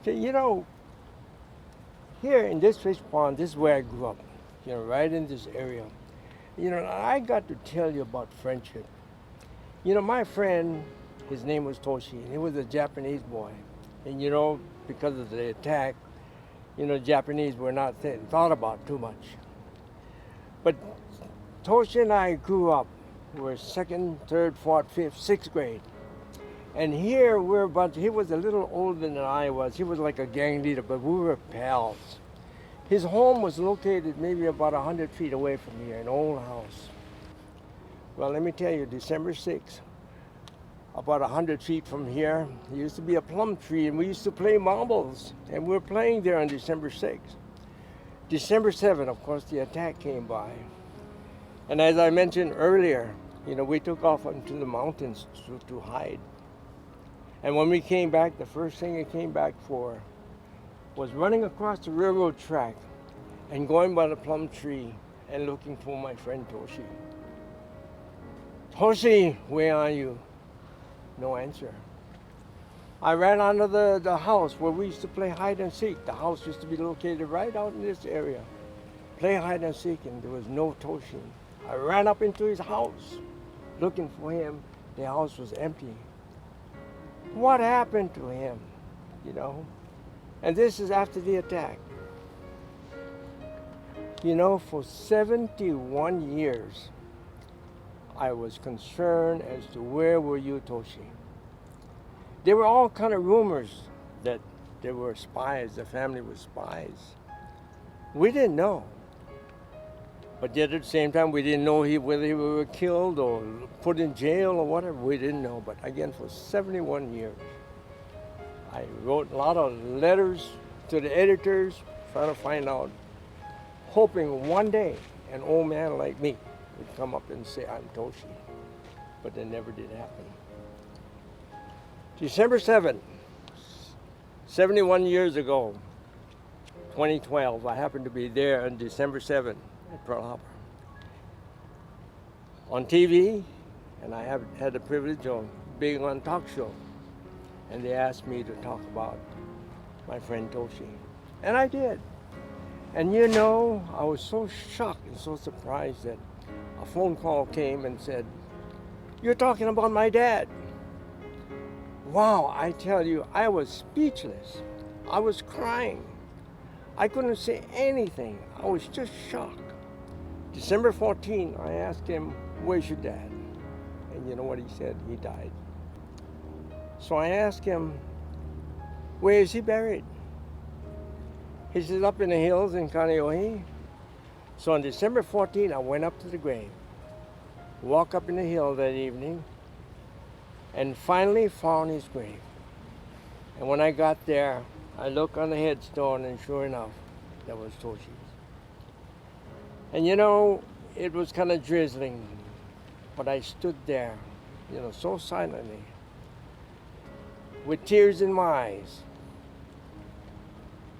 Okay, here in this fish pond, this is where I grew up, right in this area. I got to tell you about friendship. My friend, his name was Toshi, and he was a Japanese boy. And because of the attack, Japanese were not thought about too much. But Toshi and I grew up. We were second, third, fourth, fifth, sixth grade. And here he was a little older than I was. He was like a gang leader, but we were pals. His home was located maybe about 100 feet away from here, an old house. Well, let me tell you, December 6th, about 100 feet from here, there used to be a plum tree, and we used to play marbles. And we were playing there on December 6th. December 7th, of course, the attack came by. And as I mentioned earlier, we took off into the mountains to hide. And when we came back, the first thing I came back for was running across the railroad track and going by the plum tree and looking for my friend Toshi. Toshi, where are you? No answer. I ran out of the house where we used to play hide and seek. The house used to be located right out in this area. Play hide and seek, and there was no Toshi. I ran up into his house looking for him. The house was empty. What happened to him? And this is after the attack. For 71 years, I was concerned as to where were you, Toshi. There were all kind of rumors that there were spies, the family was spies. We didn't know. But yet at the same time, we didn't know whether he were killed or put in jail or whatever. We didn't know. But again, for 71 years, I wrote a lot of letters to the editors trying to find out, hoping one day an old man like me would come up and say, I'm Toshi. But it never did happen. December 7th, 71 years ago, 2012, I happened to be there on December 7th at Pearl Harbor on TV, and I have had the privilege of being on talk show. And they asked me to talk about my friend Toshi. And I did. And I was so shocked and so surprised that a phone call came and said, you're talking about my dad. Wow, I tell you, I was speechless. I was crying. I couldn't say anything. I was just shocked. December 14, I asked him, where's your dad? And you know what he said? He died. So I asked him, where is he buried? He said, up in the hills in Kaneohe. So on December 14, I went up to the grave, walked up in the hill that evening, and finally found his grave. And when I got there, I looked on the headstone, and sure enough, that was Toshi's. And it was kind of drizzling, but I stood there, so silently, with tears in my eyes.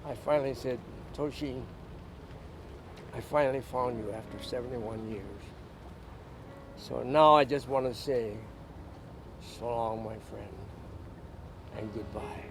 I finally said, Toshi, I finally found you after 71 years. So now I just want to say, so long, my friend, and goodbye.